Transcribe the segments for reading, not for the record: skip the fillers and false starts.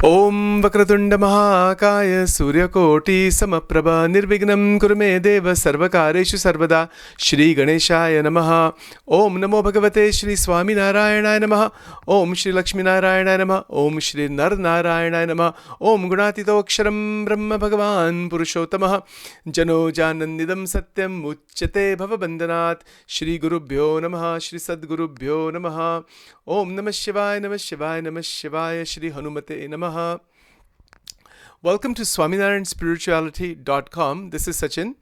Om Vakratunda Mahakaya Suryakoti Samaprabha Nirvignam Kurume Deva Sarvakareshu Sarvada Shri Ganeshaya Namaha Om Namo Bhagavate Shri Swaminarayanaya Namaha Om Shri Lakshmi Narayanaya Namaha Om Shri Nar Narayanaya Namaha Om Gunatito Aksharam Brahma Bhagavan Purushotamaha Jano Janandidam Satyam Uchyate Bhavabandhanat Shri Gurubhyo Namaha Shri Sadgurubhyo Namaha Om Namah Shivaya Namah Shivaya Namah Shivaya Shri Hanumate Namaha. Welcome to SwaminarayanSpirituality.com. This is Sachin.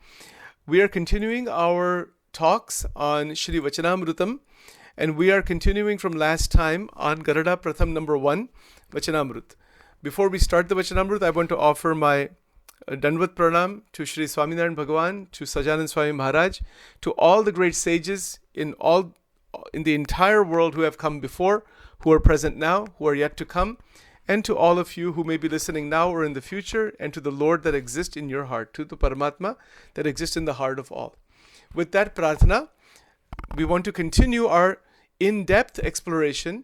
We are continuing our talks on Shri Vachanamrutam, and we are continuing from last time on Garada Pratham number 1, Vachanamrut. Before we start the Vachanamrut, I want to offer my Dandavat Pranam to Shri Swaminarayan Bhagavan, to Sajanand Swami Maharaj, to all the great sages in the entire world who have come before, who are present now, who are yet to come, and to all of you who may be listening now or in the future, and to the Lord that exists in your heart, to the Paramatma that exists in the heart of all. With that prarthana, we want to continue our in-depth exploration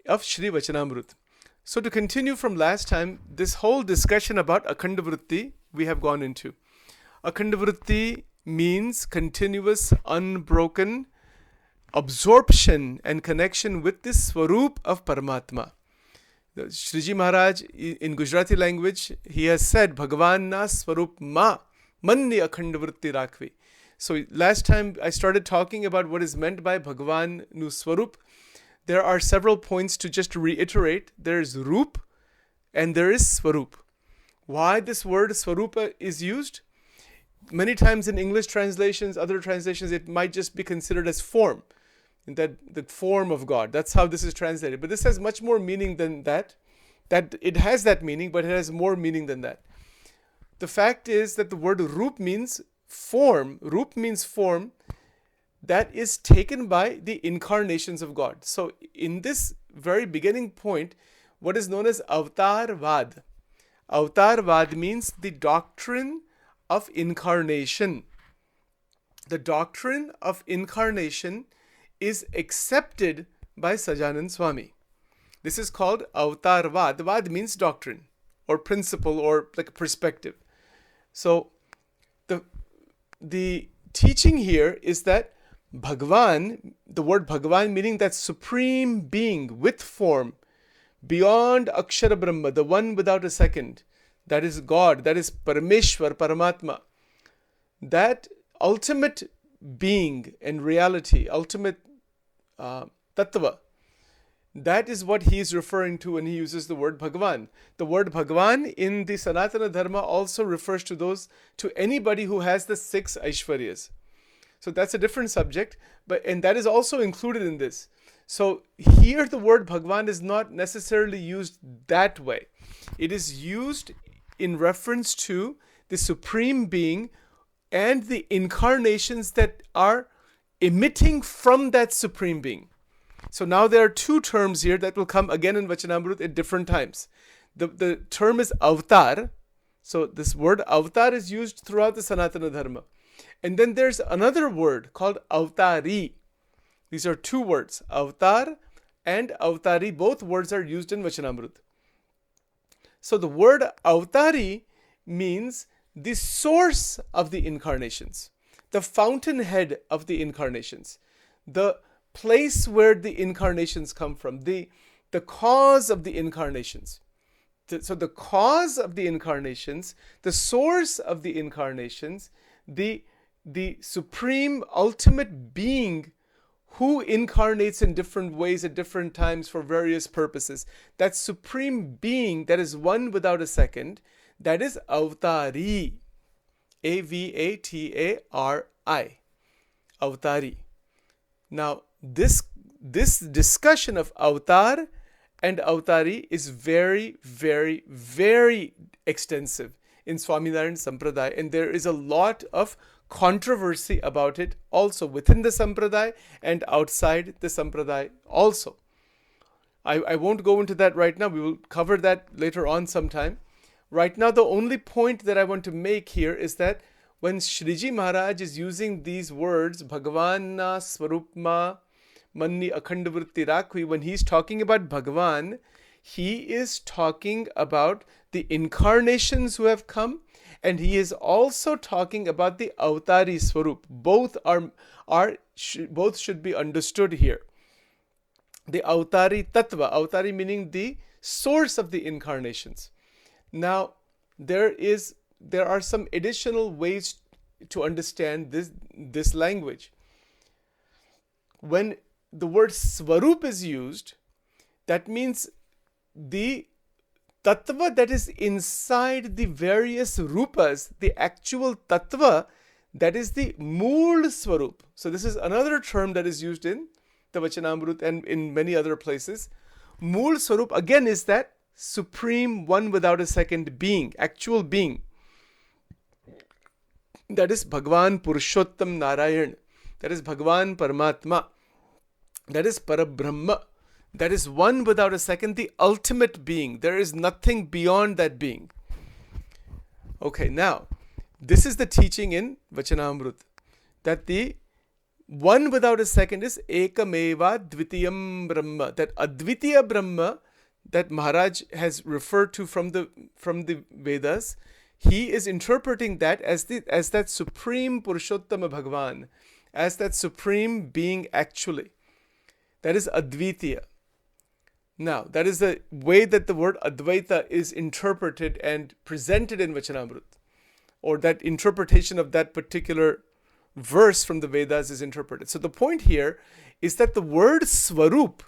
of Shri Vachanamrut. So to continue from last time, this whole discussion about Akhandavritti we have gone into. Akhandavritti means continuous, unbroken absorption and connection with this Swarup of Paramatma. Shriji Maharaj, in Gujarati language, he has said, Bhagavan na Swarup ma manni akhandavritti rakvi. So last time I started talking about what is meant by Bhagavan nu Swarup. There are several points to just reiterate. There is Rup and there is Swarup. Why this word Swarupa is used? Many times in English translations, other translations, it might just be considered as form. That the form of God. That's how this is translated. But this has much more meaning than that. That it has that meaning, but it has more meaning than that. The fact is that the word Rup means form. Rup means form that is taken by the incarnations of God. So in this very beginning point, what is known as Avatarvad. Avatarvad means the doctrine of incarnation. The doctrine of incarnation is accepted by Sajanand Swami. This is called Avatarvad. Vad means doctrine or principle or like a perspective. So the teaching here is that Bhagavan, the word Bhagavan meaning that supreme being with form, beyond Akshara Brahma, the one without a second, that is God, that is Parameshwar, Paramatma, that ultimate being and reality, ultimate Tattva. That is what he is referring to when he uses the word Bhagavan. The word Bhagavan in the Sanatana Dharma also refers to anybody who has the 6 Aishwaryas. So that's a different subject, and that is also included in this. So here the word Bhagavan is not necessarily used that way. It is used in reference to the Supreme Being and the incarnations that are emitting from that Supreme Being. So now there are 2 terms here that will come again in Vachanamrut at different times. The term is avatar. So this word avatar is used throughout the Sanatana Dharma. And then there's another word called avatari. These are 2 words, avatar and avatari. Both words are used in Vachanamrut. So the word avatari means the source of the incarnations, the fountainhead of the incarnations, the place where the incarnations come from, the cause of the incarnations. So the cause of the incarnations, the source of the incarnations, the supreme ultimate being who incarnates in different ways at different times for various purposes. That supreme being that is one without a second, that is avatari. Avatari. Avatari. Now, this discussion of avatar and avatari is very, very, very extensive in Swaminarayan Sampradaya, and there is a lot of controversy about it also within the Sampradaya and outside the Sampradaya also. I won't go into that right now. We will cover that later on sometime. Right now, the only point that I want to make here is that when Shriji Maharaj is using these words, Bhagavan na Swarupma Manni Akhandavritti Rakhi, when he's talking about Bhagavan, he is talking about the incarnations who have come, and he is also talking about the avatari swarup. Both both should be understood here. The avatari tattva, avatari meaning the source of the incarnations. Now, there are some additional ways to understand this language. When the word swarup is used, that means the tattva that is inside the various rupas, the actual tattva, that is the mool swarup. So this is another term that is used in the Vachanamrut and in many other places. Mool swarup again is that supreme one without a second being, actual being. That is Bhagwan Purushottam Narayan. That is Bhagwan Paramatma. That is Parabrahma. That is one without a second, the ultimate being. There is nothing beyond that being. Okay, now, this is the teaching in Vachanamrut, that the one without a second is Ekameva Dvitiyam Brahma. That Advitiya Brahma that Maharaj has referred to from the Vedas, he is interpreting that as that supreme Purushottama Bhagavan, as that supreme being actually. That is Advitiya. Now, that is the way that the word Advaita is interpreted and presented in Vachanamrut, or that interpretation of that particular verse from the Vedas is interpreted. So the point here is that the word Swarup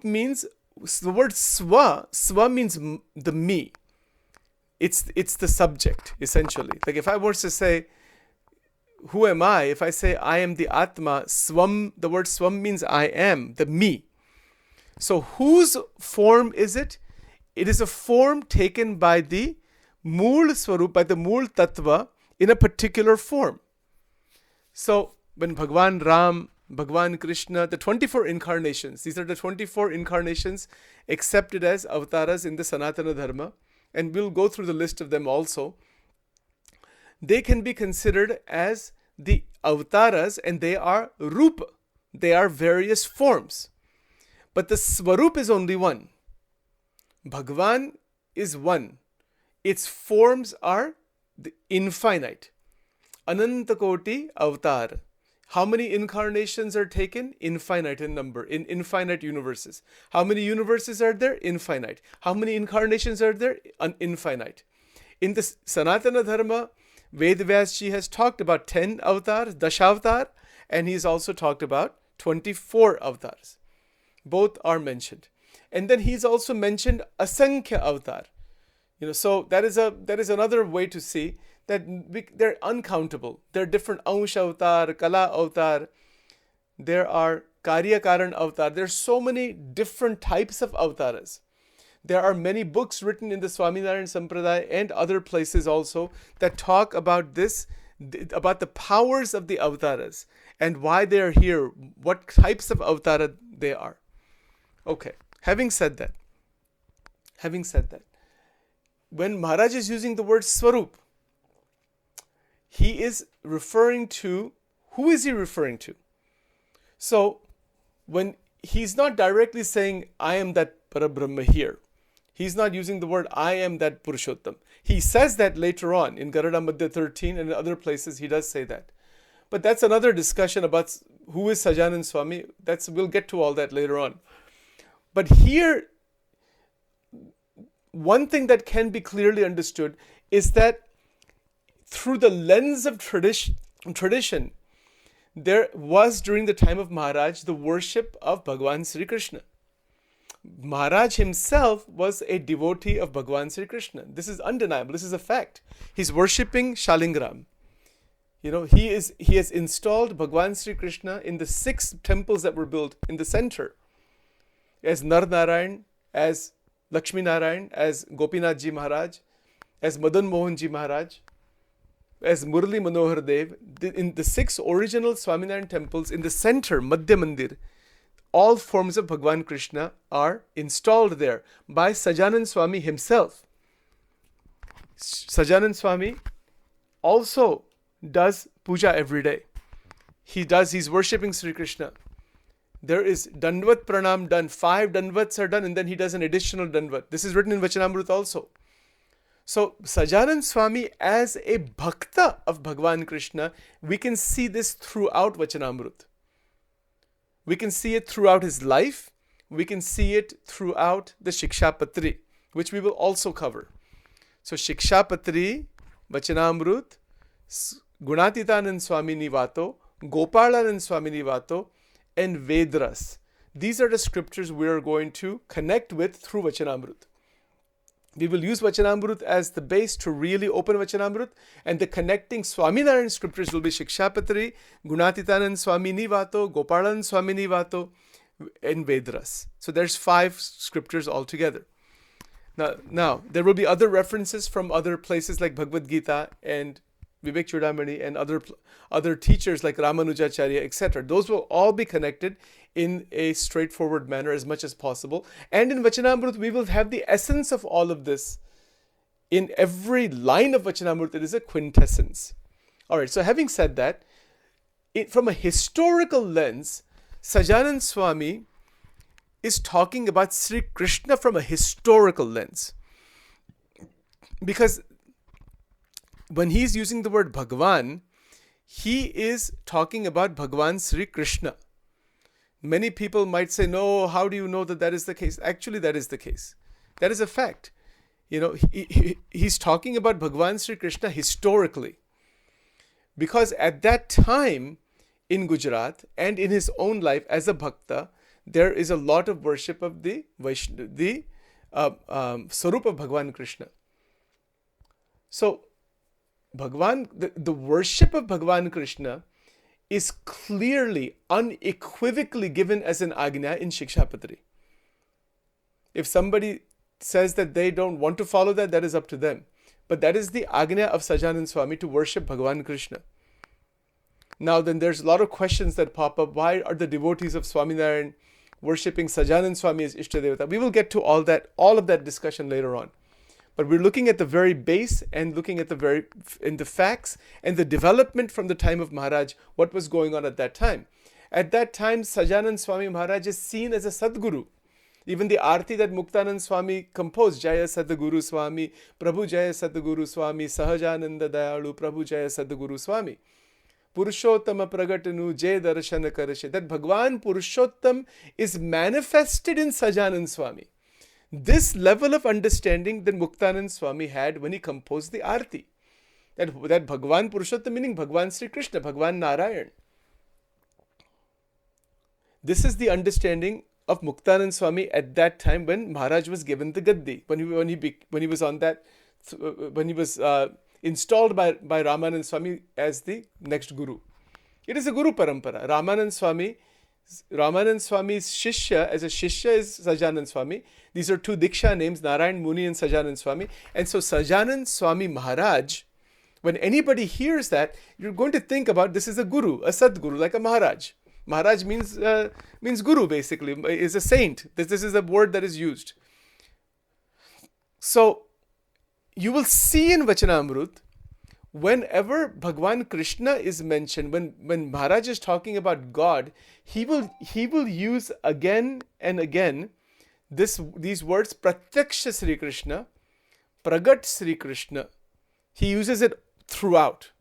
means, the word Swa means the me. It's the subject, essentially. Like if I were to say, who am I? If I say I am the Atma, Swam, the word Swam means I am, the me. So whose form is it? It is a form taken by the Mool Swarup, by the Mool Tattva, in a particular form. So when Bhagwan Ram, Bhagwan Krishna, the 24 incarnations, these are the 24 incarnations accepted as avatars in the Sanatana Dharma, and we'll go through the list of them also. They can be considered as the avatars, and they are rupa. They are various forms. But the Swarup is only one. Bhagwan is one. Its forms are the infinite. Anantakoti avatar. How many incarnations are taken? Infinite in number, in infinite universes. How many universes are there? Infinite. How many incarnations are there? Infinite. In the Sanatana Dharma, Vedvyasji has talked about 10 avatars, Dashavatar, and he's also talked about 24 avatars. Both are mentioned. And then he's also mentioned Asankhya avatar. So that is another way to see that they're uncountable. There are different Ansh avatar, Kala avatar. There are Karya Karan avatar. There are so many different types of avatars. There are many books written in the Swaminarayan Sampradaya and other places also that talk about this, about the powers of the avatars and why they are here, what types of avatar they are. Okay, having said that, when Maharaj is using the word Swarup, he is referring to, who is he referring to? So, when he's not directly saying, I am that Parabrahma here, he's not using the word, I am that Purushottam. He says that later on in Garuda Madhya 13 and in other places, he does say that. But that's another discussion about who is Sahajanand Swami. We'll get to all that later on. But here, one thing that can be clearly understood is that through the lens of tradition, there was during the time of Maharaj the worship of Bhagwan Sri Krishna. Maharaj himself was a devotee of Bhagwan Sri Krishna. This is undeniable. This is a fact. He's worshipping Shalingram. He has installed Bhagwan Sri Krishna in the 6 temples that were built in the center, as Nar Narayan, as Lakshmi Narayan, as Gopinath Ji Maharaj, as Madan Mohan Ji Maharaj, as Murli Manohar Dev. In the 6 original Swaminarayan temples in the center, Madhya Mandir, all forms of Bhagwan Krishna are installed there by Sahajanand Swami himself. Sahajanand Swami also does puja every day. He's worshipping Sri Krishna. there is Dandvat Pranam done. 5 Dandvats are done and then he does an additional Dandvat. This is written in Vachanamrut also. So Sajanand Swami as a bhakta of Bhagwan Krishna, we can see this throughout Vachanamrut. We can see it throughout his life. We can see it throughout the Shikshapatri, which we will also cover. So Shikshapatri, Vachanamrut, Gunatitanand Swami Nivato, Gopalanand Swami Nivato, and Vedras. These are the scriptures we are going to connect with through Vachanamrut. We will use Vachanamrut as the base to really open Vachanamrut, and the connecting Swaminarayan scriptures will be Shikshapatri, Gunatitanand Swami Nivato, Gopalan Swami Nivato, and Vedras. So there's 5 scriptures altogether. Now there will be other references from other places like Bhagavad Gita and Vivek Chudamani and other teachers like Ramanujacharya, etc. Those will all be connected in a straightforward manner as much as possible. And in Vachanamrut, we will have the essence of all of this. In every line of Vachanamrut, it is a quintessence. All right, so having said that, from a historical lens, Sajanand Swami is talking about Sri Krishna from a historical lens. Because when he's using the word Bhagwan, he is talking about Bhagwan Sri Krishna. Many people might say, no, how do you know that that is the case? Actually, that is the case. That is a fact. You know, he's talking about Bhagwan Sri Krishna historically. Because at that time in Gujarat and in his own life as a bhakta, there is a lot of worship of the Sarup of Bhagwan Krishna. So, the worship of Bhagwan Krishna is clearly, unequivocally given as an agnya in Shikshapatri. If somebody says that they don't want to follow that, that is up to them. But that is the agnya of Sajanand Swami to worship Bhagwan Krishna. Now then, there's a lot of questions that pop up. Why are the devotees of Swaminarayan worshipping Sajanand Swami as Ishtadevata? We will get to all of that discussion later on. But we're looking at the very base and looking at the facts and the development from the time of Maharaj, what was going on at that time. At that time, Sajanand Swami Maharaj is seen as a Sadguru. Even the Aarti that Muktanand Swami composed, Jaya Sadguru Swami, Prabhu Jaya Sadguru Swami, Sahajananda Dayalu, Prabhu Jaya Sadguru Swami. Purushottama Pragatanu Jay Darshana Karashe. That Bhagwan Purushottam is manifested in Sajanand Swami. This level of understanding that Muktanand Swami had when he composed the Aarti. That Bhagwan Purushottam meaning Bhagwan Sri Krishna, Bhagwan Narayan. This is the understanding of Muktanand Swami at that time when Maharaj was given the Gaddi. When he was on that, when he was installed by Ramanand Swami as the next Guru. It is a Guru Parampara. Ramanand Swami's Shishya, as a Shishya is Sajanand Swami. These are 2 Diksha names, Narayan Muni and Sajanand Swami. And so Sajanand Swami Maharaj, when anybody hears that, you're going to think about this is a Guru, a Sadguru, like a Maharaj. Maharaj means Guru basically, is a saint. This is a word that is used. So you will see in Vachanamrut, whenever Bhagwan Krishna is mentioned, when Maharaj is talking about God, he will use again and again these words, Pratyaksha Sri Krishna, Pragat Sri Krishna. He uses it throughout.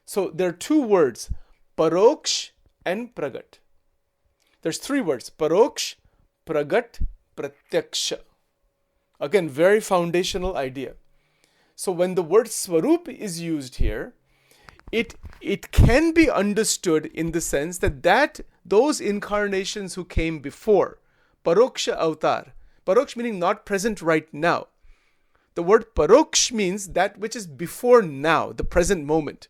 So there are 2 words, Paroksh and Pragat. There's 3 words, Paroksh, Pragat, Pratyaksha. Again, very foundational idea. So when the word Swarup is used here, it can be understood in the sense that those incarnations who came before, Paroksha Avatar, Paroksh meaning not present right now. The word Paroksh means that which is before now, the present moment.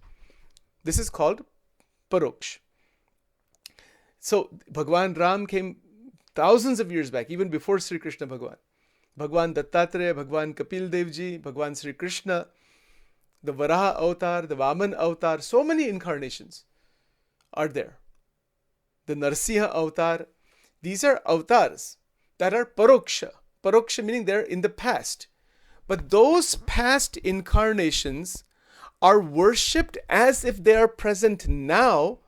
This is called Paroksh. So Bhagwan Ram came thousands of years back, even before Sri Krishna Bhagwan. Bhagwan Dattatreya, Bhagwan Kapil Devji, Bhagwan Sri Krishna, the Varaha Avatar, the Vaman Avatar, so many incarnations are there. The Narsiha Avatar, these are avatars that are Paroksha. Paroksha meaning they're in the past. But those past incarnations are worshipped as if they are present now.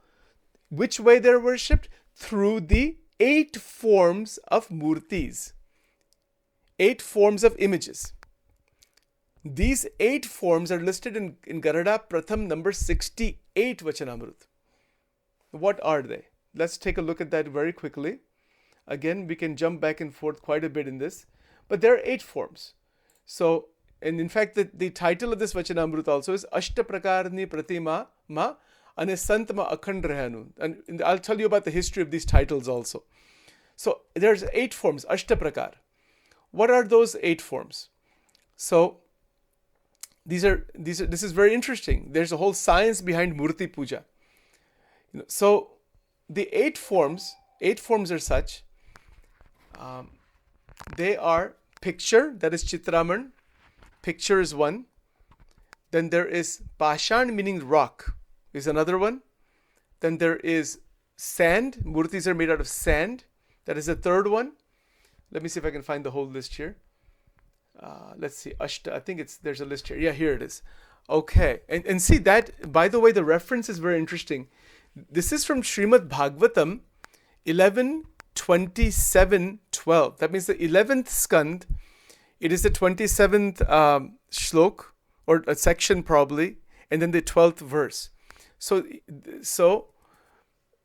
Which way they're worshipped? Through the 8 forms of murtis, 8 forms of images. These 8 forms are listed in Garuda Pratham number 68 Vachanamrut. What are they? Let's take a look at that very quickly. Again, we can jump back and forth quite a bit in this, but there are 8 forms. So, and in fact, the title of this Vachanamrut also is Ashtaprakarni Pratima Ma Ane Santma Akhand Rahanu. And I'll tell you about the history of these titles also. So, there's 8 forms, Ashtaprakar. What are those 8 forms? So, this is very interesting. There's a whole science behind Murti Puja. So, the 8 forms are such. They are picture, that is Chitraman. Picture is one. Then there is Pashan, meaning rock, is another one. Then there is sand. Murtis are made out of sand. That is the third one. Let me see if I can find the whole list here. Let's see. Ashta. I think there's a list here. Yeah, here it is. Okay. And see that, by the way, the reference is very interesting. This is from Srimad Bhagavatam 11:27:12. That means the 11th skand. It is the 27th shlok, or a section probably, and then the 12th verse. So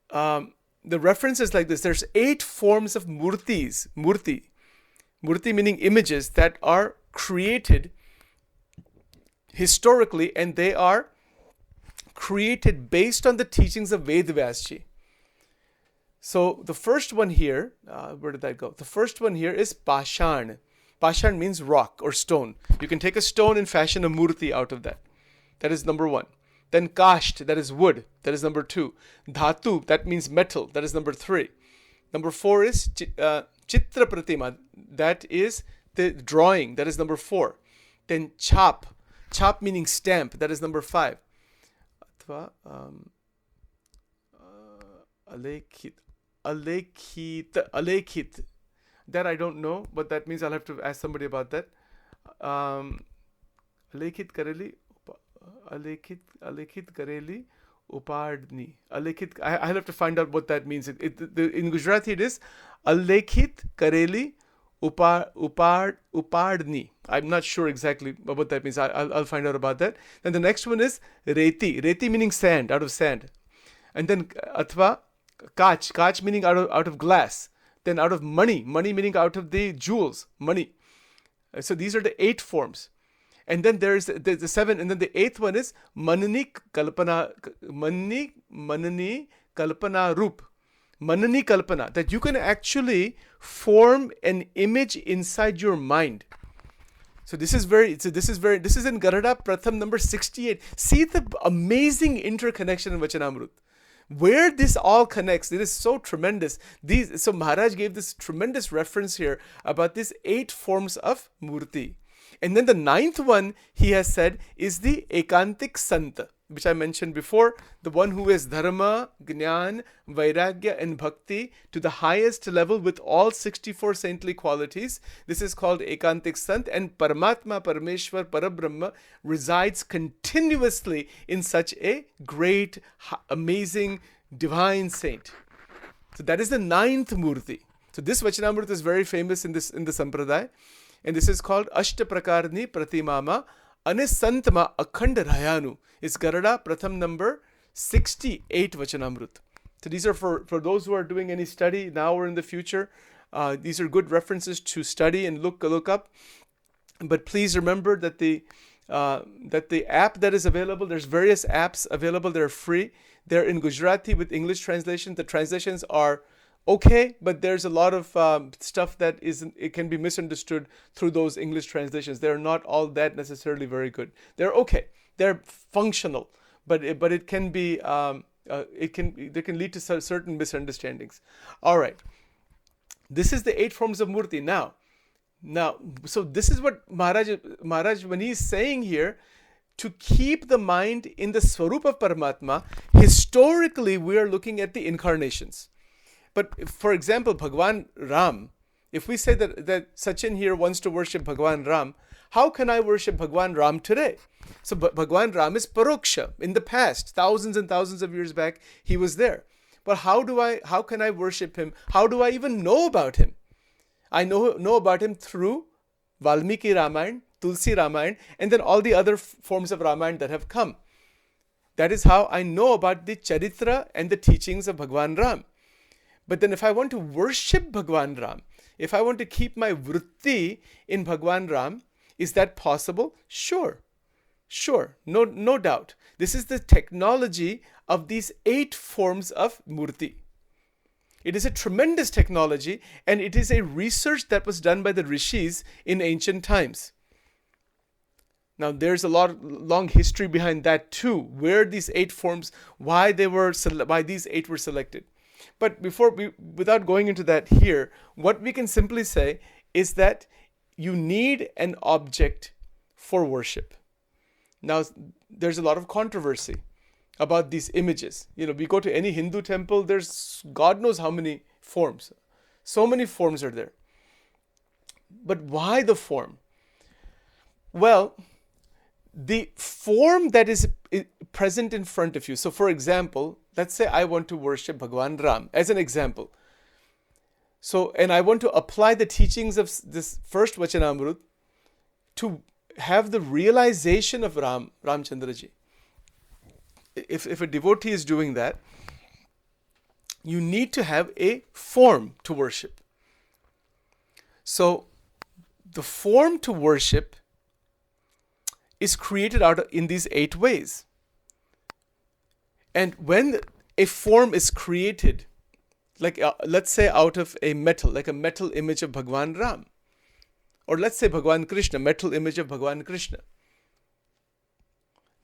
the reference is like this. There's 8 forms of murtis. Murti meaning images that are created historically, and they are created based on the teachings of Vedvyasji. So the first one here, where did that go? The first one here is Pashan. Pashan means rock or stone. You can take a stone and fashion a murti out of that. That is number 1. Then Kasht, that is wood. That is number 2. Dhatu, that means metal. That is number 3. Number 4 is Chitra Pratima. That is the drawing. That is number 4. Then Chap. Chap meaning stamp. That is number 5. Alekhit. That I don't know, but that means I'll have to ask somebody about that. Alekhit Kareli. Alekhit Kareli Upadni. Alekhit. I'll have to find out what that means. In Gujarati it is Alekhit Kareli Upadni. I'm not sure exactly what that means. I'll find out about that. Then the next one is Reti. Reti meaning sand, out of sand. And then Athva Kach. Kach meaning out of glass. Then out of money. Money meaning out of the jewels. Money. So these are the 8 forms. And then there's the 7. And then the 8th one is Manani Kalpana. Manani Kalpana Roop. Manani Kalpana. That you can actually form an image inside your mind. So this is in Garuda Pratham number 68. See the amazing interconnection in Vachanamrut. Where this all connects, it is so tremendous. So Maharaj gave this tremendous reference here about these 8 forms of murti. And then the 9th one he has said is the Ekantik Sant, which I mentioned before, the one who is Dharma, Jnana, Vairagya and Bhakti to the highest level with all 64 saintly qualities. This is called Ekantik Sant, and Paramatma, Parameshwar, Parabrahma resides continuously in such a great, amazing, divine saint. So that is the 9th Murti. So this Vachanamrut is very famous in the Sampradaya, and this is called Ashtaprakarni Pratimama Anisantma Akhand Rahanu. It's Garuda Pratham number 68 Vachanamrut. So these are for those who are doing any study now or in the future. These are good references to study and look up. But please remember that the app that is available, there's various apps available. They're free. They're in Gujarati with English translation. The translations are okay, but there's a lot of stuff that it can be misunderstood through those English translations. They're not all that necessarily very good. They're okay. They're functional, but it can be they can lead to certain misunderstandings. All right, this is the 8 forms of murti. Now, so this is what Maharaj when he's saying here, to keep the mind in the Swarup of Paramatma. Historically, we are looking at the incarnations. But for example, Bhagwan Ram, if we say that Sachin here wants to worship Bhagwan Ram, how can I worship Bhagwan Ram today? So Bhagwan Ram is Paroksha. In the past, thousands and thousands of years back, he was there. But how can I worship him? How do I even know about him? I know about him through Valmiki Ramayana, Tulsi Ramayana, and then all the other forms of Ramayana that have come. That is how I know about the Charitra and the teachings of Bhagwan Ram. But then if I want to worship Bhagwan Ram, if I want to keep my vritti in Bhagwan Ram, is that possible? Sure. No doubt. This is the technology of these 8 forms of murti. It is a tremendous technology, and it is a research that was done by the rishis in ancient times. Now, there's a long history behind that too, where these 8 forms, why these 8 were selected. But without going into that here, what we can simply say is that you need an object for worship. Now, there's a lot of controversy about these images. We go to any Hindu temple, there's God knows how many forms. So many forms are there. But why the form? Well, the form that is present in front of you. So for example, let's say I want to worship Bhagwan Ram as an example. So, and I want to apply the teachings of this first Vachanamrut to have the realization of Ramchandraji. If a devotee is doing that, you need to have a form to worship. So the form to worship is created in these 8 ways. And when a form is created, like let's say out of a metal, like a metal image of Bhagwan Ram, or let's say Bhagwan Krishna, metal image of Bhagwan Krishna.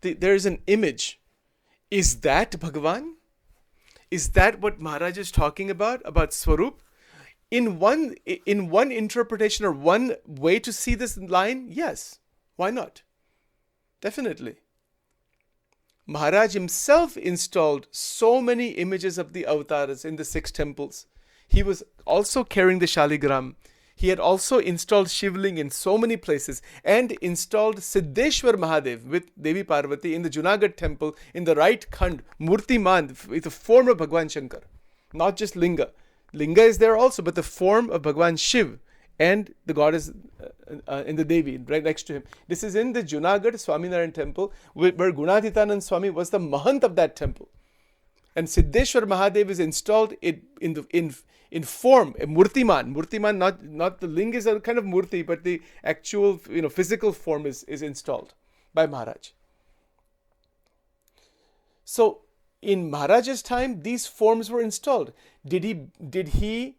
There is an image. Is that Bhagwan? Is that what Maharaj is talking about Swarup? In one interpretation or one way to see this line, yes. Why not? Definitely. Maharaj himself installed so many images of the avatars in the 6 temples. He was also carrying the Shaligram. He had also installed Shivling in so many places and installed Siddheshwar Mahadev with Devi Parvati in the Junagadh temple in the right khand, Murtiman, with the form of Bhagwan Shankar. Not just Linga. Linga is there also, but the form of Bhagwan Shiv and the goddess in the Devi right next to him. This is in the Junagadh Swaminarayan temple where Gunadhitanand Swami was the Mahant of that temple. And Siddheshwar Mahadev is installed in form, a Murtiman. Murtiman, not the linga is a kind of murti, but the actual physical form is installed by Maharaj. So in Maharaj's time, these forms were installed. Did he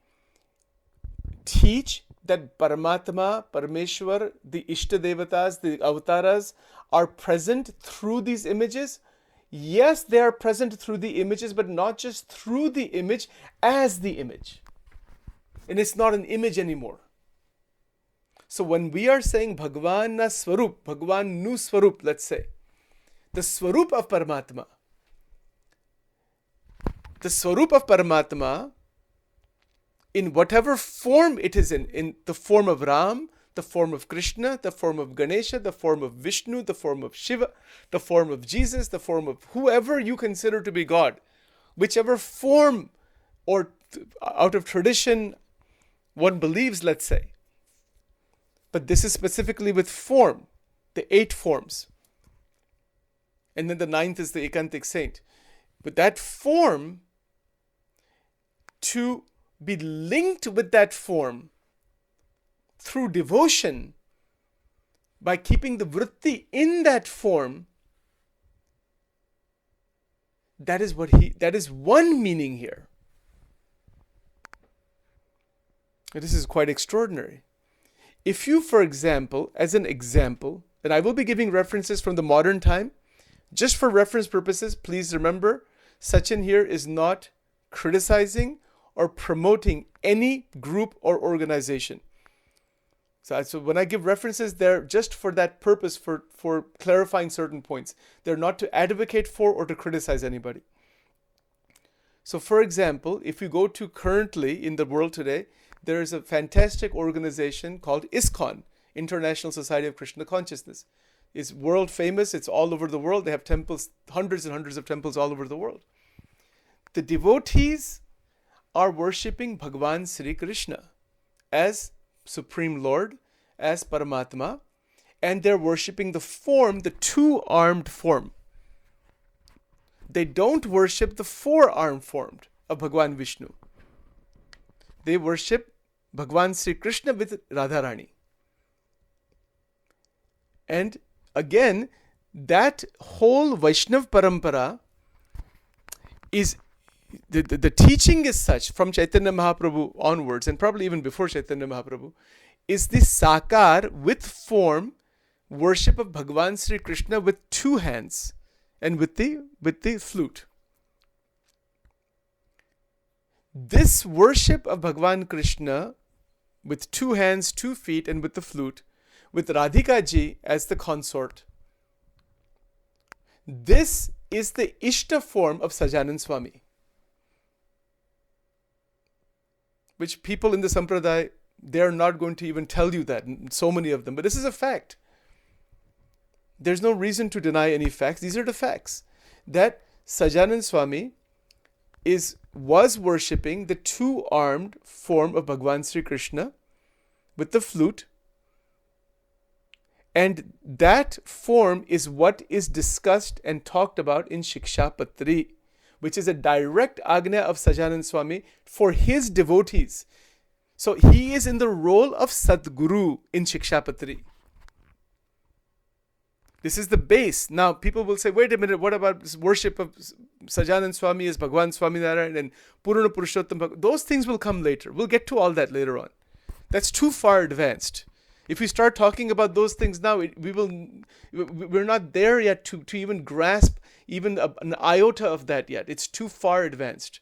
teach that Paramatma, Parameshwar, the Ishtadevatas, the Avataras are present through these images? Yes, they are present through the images, but not just through the image, as the image. And it's not an image anymore. So when we are saying Bhagwan na Swarup, Bhagwan nu Swarup, let's say, the Swarup of Paramatma, in whatever form it is in the form of Ram, the form of Krishna, the form of Ganesha, the form of Vishnu, the form of Shiva, the form of Jesus, the form of whoever you consider to be God, whichever form or out of tradition one believes, let's say. But this is specifically with form, the 8 forms. And then the 9th is the Ekantic Saint. But that form, to be linked with that form through devotion, by keeping the vritti in that form, that is one meaning here. And this is quite extraordinary. If you, for example, as an example, and I will be giving references from the modern time, just for reference purposes, please remember, Sachin here is not criticizing or promoting any group or organization. So when I give references, they're just for that purpose, for clarifying certain points. They're not to advocate for or to criticize anybody. So for example, if you go to currently in the world today, there is a fantastic organization called ISKCON, International Society of Krishna Consciousness. It's world famous. It's all over the world. They have temples, hundreds and hundreds of temples all over the world. the devotees are worshipping Bhagavan Sri Krishna as Supreme Lord, as Paramatma, and they're worshipping the form, the two-armed form. They don't worship the four-armed form of Bhagavan Vishnu. They worship Bhagavan Sri Krishna with Radharani. And again, that whole Vaishnav Parampara is, the teaching is such from Chaitanya Mahaprabhu onwards, and probably even before Chaitanya Mahaprabhu, is the Sakar with form worship of Bhagavan Sri Krishna with two hands and with the flute. This worship of Bhagavan Krishna with two hands, 2 feet, and with the flute, with Radhika ji as the consort, this is the Ishta form of Sajanand Swami, which people in the Sampradaya, they're not going to even tell you that, so many of them, but this is a fact. There's no reason to deny any facts. These are the facts. That Sajanand Swami was worshipping the two-armed form of Bhagavan Sri Krishna with the flute. And that form is what is discussed and talked about in Shiksha Patri, which is a direct agnya of Sajanand Swami for his devotees. So he is in the role of Sadguru in Shiksha Patri. This is the base. Now people will say, wait a minute, what about worship of Sajanand Swami as Bhagavan Swaminarayan and Purana Purushottam? Those things will come later. We'll get to all that later on. That's too far advanced. If we start talking about those things now, we're not there yet to even grasp even an iota of that yet. It's too far advanced.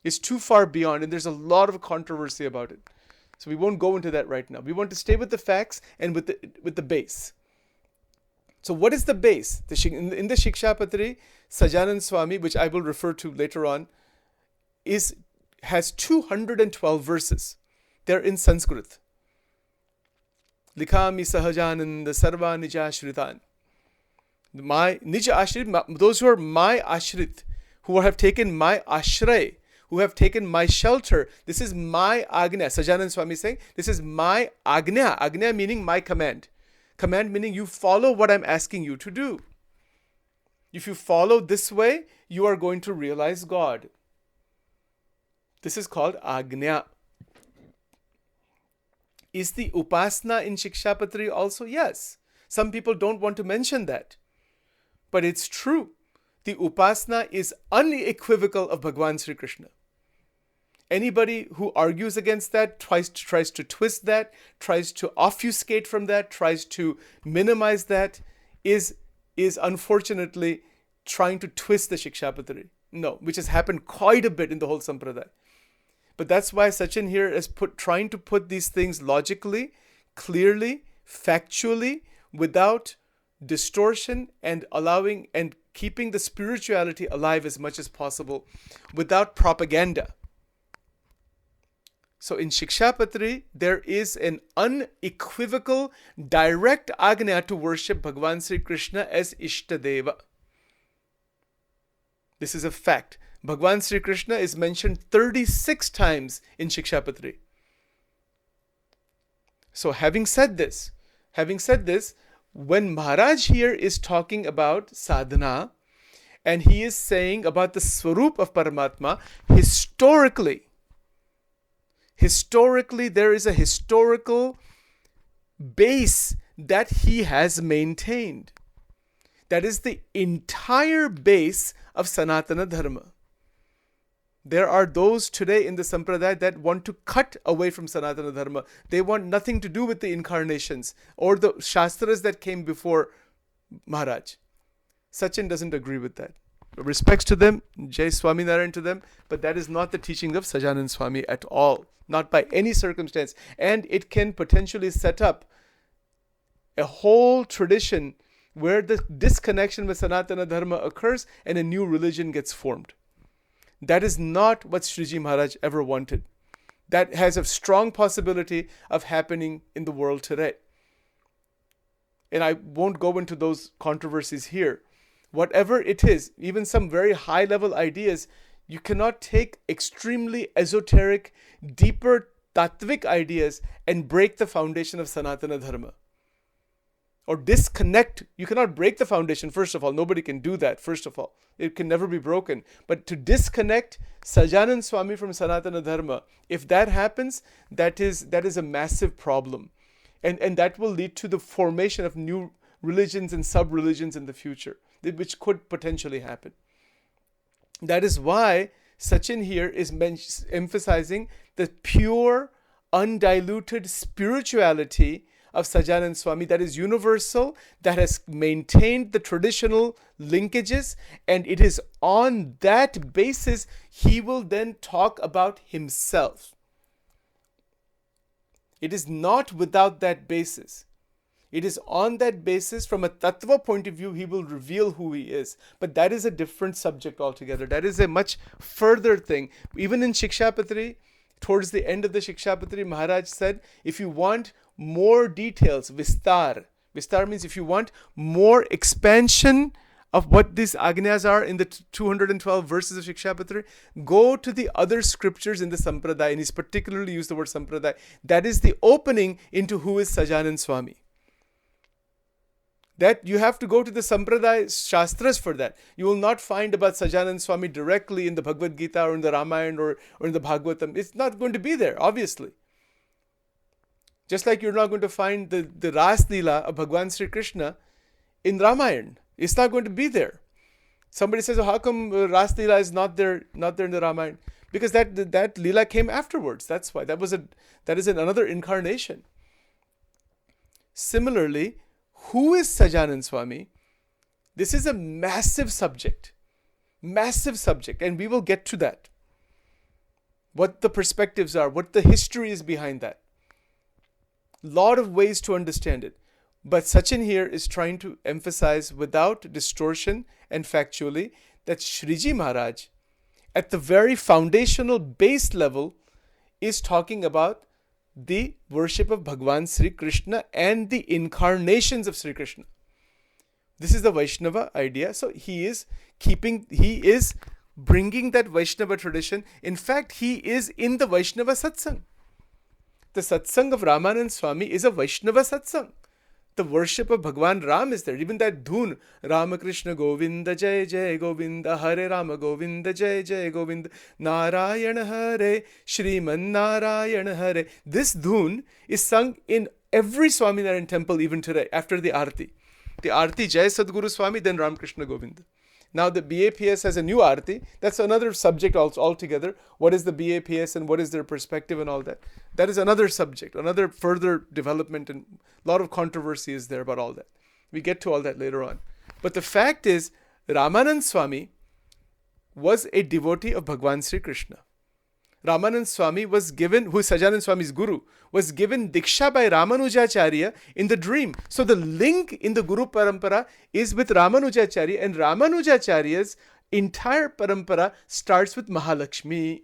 It's too far beyond, and there's a lot of controversy about it. So we won't go into that right now. We want to stay with the facts and with the base. So what is the base? In the Shiksha Patri, Sajanand Swami, which I will refer to later on, has 212 verses. They're in Sanskrit. Likhami sahajananda sarva nija ashritan. My nija ashrit, those who are my ashrit, who have taken my ashray, who have taken my shelter. This is my agnya. Sajanand Swami is saying, this is my agnya. Agnya meaning my command. Command meaning you follow what I'm asking you to do. If you follow this way, you are going to realize God. This is called agnya. Is the upasana in Shiksha Patri also? Yes. Some people don't want to mention that. But it's true. The upasana is unequivocal of Bhagavan Sri Krishna. Anybody who argues against that, tries to twist that, tries to obfuscate from that, tries to minimize that, is unfortunately trying to twist the Shiksha Patri. No, which has happened quite a bit in the whole Sampradaya. But that's why Sachin here is trying to put these things logically, clearly, factually, without distortion, and allowing and keeping the spirituality alive as much as possible, without propaganda. So in Shiksha Patri, there is an unequivocal, direct agnya to worship Bhagavan Sri Krishna as Ishtadeva. This is a fact. Bhagavan Sri Krishna is mentioned 36 times in Shiksha Patri. So having said this, when Maharaj here is talking about sadhana, and he is saying about the Swarup of Paramatma, historically there is a historical base that he has maintained. That is the entire base of Sanatana Dharma. There are those today in the Sampradaya that want to cut away from Sanatana Dharma. They want nothing to do with the incarnations or the Shastras that came before Maharaj. Sachin doesn't agree with that. Respects to them, Jai Swaminarayan to them, but that is not the teaching of Sajanand Swami at all. Not by any circumstance. And it can potentially set up a whole tradition where the disconnection with Sanatana Dharma occurs and a new religion gets formed. That is not what Sriji Maharaj ever wanted. That has a strong possibility of happening in the world today. And I won't go into those controversies here. Whatever it is, even some very high level ideas, You cannot take extremely esoteric, deeper tattvic ideas and break the foundation of Sanatana Dharma. Or disconnect. You cannot break the foundation, first of all. Nobody can do that, first of all. It can never be broken. But to disconnect Sajanand Swami from Sanatana Dharma, if that happens, that is a massive problem. And that will lead to the formation of new religions and sub-religions in the future, which could potentially happen. That is why Sachin here is emphasizing the pure, undiluted spirituality of Sajanand Swami that is universal, that has maintained the traditional linkages, and it is on that basis he will then talk about himself. It is not without that basis. It is on that basis, from a tattva point of view, he will reveal who he is. But that is a different subject altogether. That is a much further thing. Even in Shikshapatri, towards the end of the Shikshapatri, Maharaj said, if you want more details, Vistar. Vistar means if you want more expansion of what these Agnyas are in the 212 verses of Shikshapatri, go to the other scriptures in the Sampradaya. And he's particularly used the word Sampradaya. That is the opening into who is Sajanand Swami. That you have to go to the Sampradaya Shastras for that. You will not find about Sajanand Swami directly in the Bhagavad Gita or in the Ramayana or in the Bhagavatam. It's not going to be there, obviously. Just like you're not going to find the Ras Leela of Bhagwan Sri Krishna in Ramayana. It's not going to be there. Somebody says, oh, how come Ras Leela is not there in the Ramayana? Because that Leela came afterwards. That's why. That is another incarnation. Similarly, who is Sajanand Swami? This is a massive subject, and we will get to that. What the perspectives are, what the history is behind that. Lot of ways to understand it. But Sachin here is trying to emphasize without distortion and factually that Shriji Maharaj, at the very foundational base level, is talking about the worship of Bhagwan Sri Krishna and the incarnations of Sri Krishna. This is the Vaishnava idea. So he is bringing that Vaishnava tradition. In fact, he is in the Vaishnava satsang. The satsang of Ramanand Swami is a Vaishnava satsang. The worship of Bhagwan Ram is there. Even that dhun, Ramakrishna Govinda Jai Jai Govinda, Hare Rama Govinda Jai Jai Govinda, Narayana Hare, Shriman Narayana Hare. This dhun is sung in every Swaminarayan temple even today after the Aarti. The Aarti Jai Sadguru Swami, then Ramakrishna Govinda. Now the BAPS has a new Aarti. That's another subject altogether. What is the BAPS and what is their perspective and all that? That is another subject, another further development, and a lot of controversy is there about all that. We get to all that later on. But the fact is, Ramanand Swami was a devotee of Bhagwan Sri Krishna. Ramanand Swami was given, who is Sajanand Swami's guru, was given Diksha by Ramanujacharya in the dream. So the link in the Guru Parampara is with Ramanujacharya, and Ramanujacharya's entire Parampara starts with Mahalakshmi.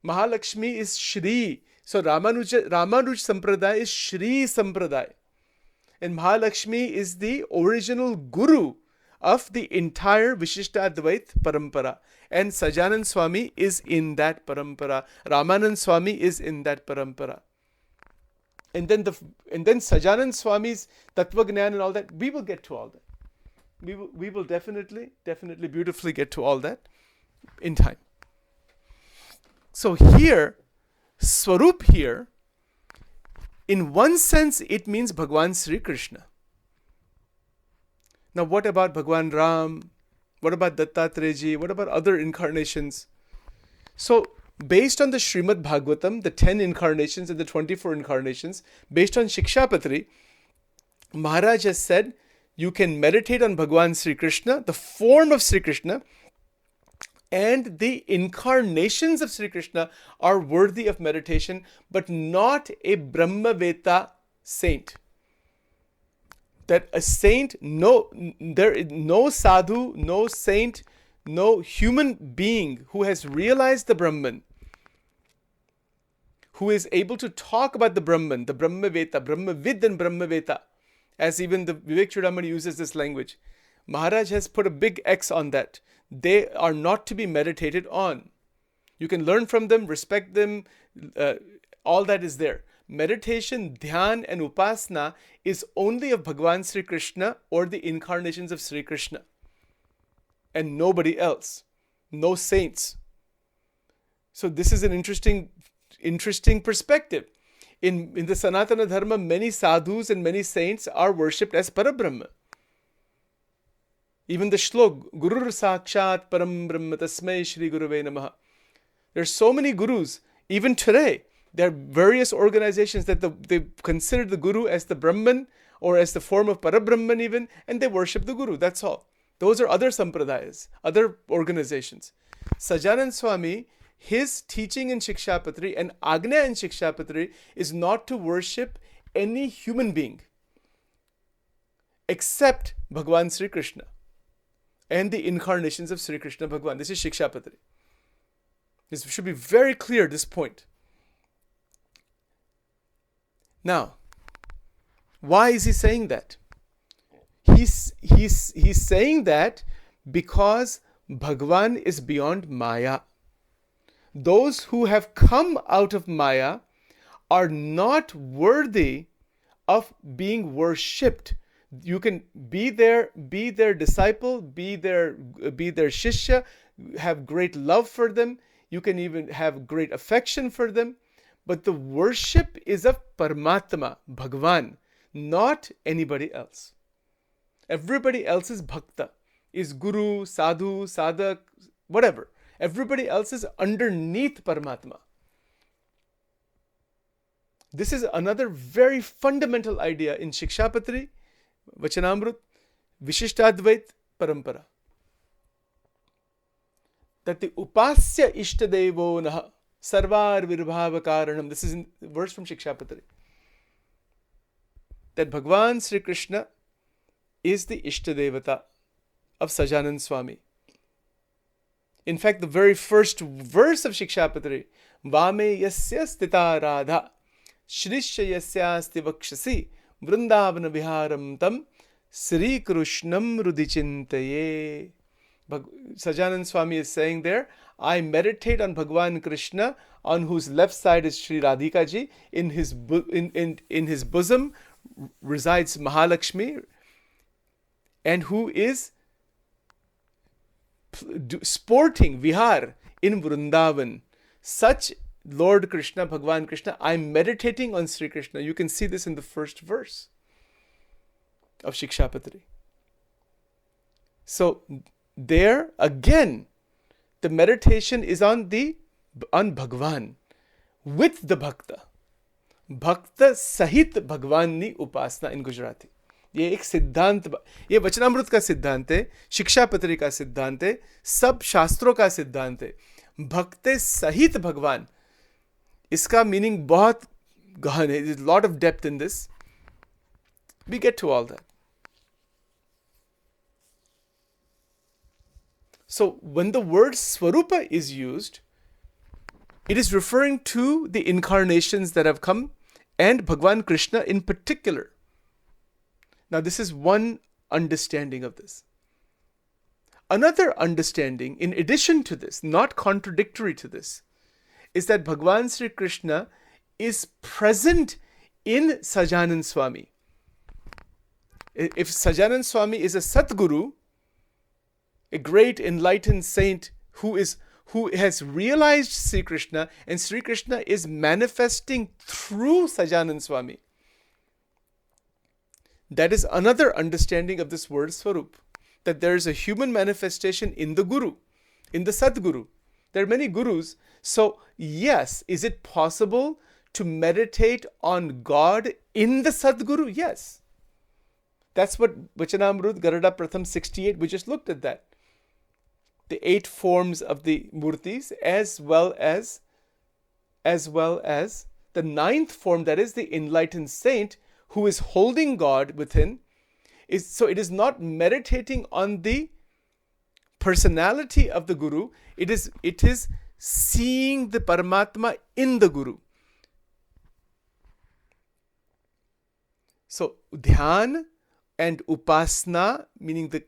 Mahalakshmi is Shri. So Ramanuj Sampradaya is Shri Sampradaya. And Mahalakshmi is the original guru of the entire Vishishta Advait Parampara. And Sajanand Swami is in that Parampara. Ramanand Swami is in that Parampara. And then Sajanand Swami's Tattva Gnan and all that, we will get to all that. We will definitely beautifully get to all that in time. So here, Swarup here, in one sense, it means Bhagwan Sri Krishna. Now, what about Bhagwan Ram? What about Dattatreya? What about other incarnations? So, based on the Srimad Bhagavatam, the 10 incarnations and the 24 incarnations, based on Shikshapatri, Maharaj has said, you can meditate on Bhagwan Sri Krishna, the form of Sri Krishna, and the incarnations of Sri Krishna are worthy of meditation, but not a Brahmaveta saint. That a saint, no sadhu, no saint, no human being who has realized the Brahman, who is able to talk about the Brahman, the Brahmaveta, Brahmavid and Brahmaveta, as even the Vivek Chudamani uses this language. Maharaj has put a big X on that. They are not to be meditated on. You can learn from them, respect them, all that is there. Meditation, dhyan, and upasana is only of Bhagavan Sri Krishna or the incarnations of Sri Krishna, and nobody else. No saints. So this is an interesting perspective. In the Sanatana Dharma, many sadhus and many saints are worshipped as Parabrahma. Even the shlok, Gurur Sakshat Param Brahma Tasmai Shri Guruve Namaha. There are so many gurus. Even today, there are various organizations that they consider the guru as the Brahman or as the form of Parabrahman even, and they worship the guru. That's all. Those are other sampradayas, other organizations. Sajanand Swami, his teaching in Shikshapatri and Agnya in Shikshapatri is not to worship any human being except Bhagavan Sri Krishna and the incarnations of Sri Krishna Bhagavan. This is Shikshapatri. This should be very clear, this point. Now, why is he saying that? He's saying that because Bhagavan is beyond Maya. Those who have come out of Maya are not worthy of being worshipped. You can be their disciple, be their shishya, have great love for them. You can even have great affection for them. But the worship is of Paramatma, Bhagavan, not anybody else. Everybody else is bhakta, is guru, sadhu, sadhak, whatever. Everybody else is underneath Paramatma. This is another very fundamental idea in Shikshapatri, Vachanamrut, Vishishtadvait, Parampara. That the upasya ishtadevo naha sarvar virbhava karanam. This is a verse from Shikshapatri. That Bhagavan Sri Krishna is the Ishtadevata of Sajanand Swami. In fact, the very first verse of Shikshapatri, Vame yasya stita radha, Shrishya yasya sti vakshasi, Vrindavana viharam tam, Sri Krishnam rudichintaye. Sajanand Swami is saying there, I meditate on Bhagavan Krishna, on whose left side is Sri Radhika ji. In his bosom resides Mahalakshmi, and who is sporting vihar in Vrindavan. Such Lord Krishna, Bhagavan Krishna, I'm meditating on Sri Krishna. You can see this in the first verse of Shikshapatri. So there again, the meditation is on Bhagavan with the Bhakta. Bhakta Sahit Bhagavan ni Upasana in Gujarati. ये एक सिद्धांत, ये वचनामृत का सिद्धांत है, शिक्षापत्री का सिद्धांत है, सब शास्त्रों का सिद्धांत है. भक्ते सहित भगवान, इसका मीनिंग बहुत गहन है. There's a lot of depth in this. We get to all that. So when the word Swarupa is used, it is referring to the incarnations that have come and Bhagavan Krishna in particular. Now this is one understanding of this. Another understanding, in addition to this, not contradictory to this, is that Bhagavan Sri Krishna is present in Sajanand Swami. If Sajanand Swami is a Satguru, a great enlightened saint who has realized Sri Krishna, and Sri Krishna is manifesting through Sajanand Swami. That is another understanding of this word Swarup, that there is a human manifestation in the Guru, in the Sadguru. There are many Gurus. So yes, is it possible to meditate on God in the Sadguru? Yes. That's what Vachanamrut, Garada Pratham 68, we just looked at that. The 8 forms of the Murtis, as well as the 9th form, that is the enlightened saint, who is holding God within. So it is not meditating on the personality of the Guru. It is seeing the Paramatma in the Guru. So dhyan and upasana, meaning the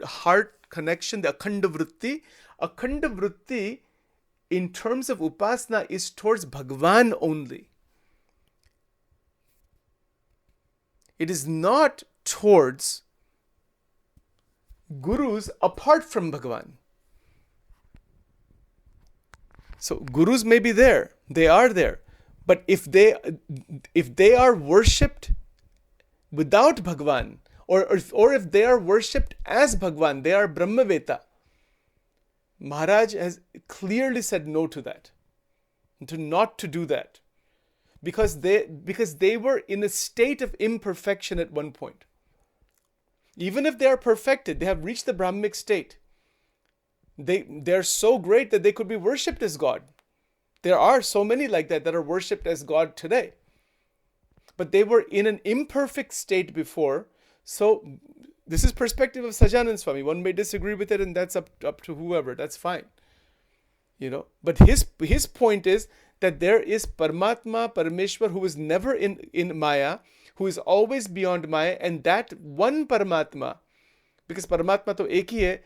heart connection, the akhanda vritti. Akhanda vritti in terms of upasana is towards Bhagwan only. It is not towards gurus apart from Bhagwan. So gurus may be there, they are there, but if they are worshipped without Bhagwan, or if they are worshipped as Bhagwan, they are Brahmaveta. Maharaj has clearly said no to that, not to do that, because they were in a state of imperfection at one point. Even if they are perfected, they have reached the Brahmic state. They're so great that they could be worshipped as God. There are so many like that are worshipped as God today. But they were in an imperfect state before. So this is perspective of Sajanand Swami. One may disagree with it, and that's up to whoever. That's fine. But his point is that there is Paramatma, Parameshwar, who is never in Maya, who is always beyond Maya, and that one Paramatma, because Paramatma to ek hi hai,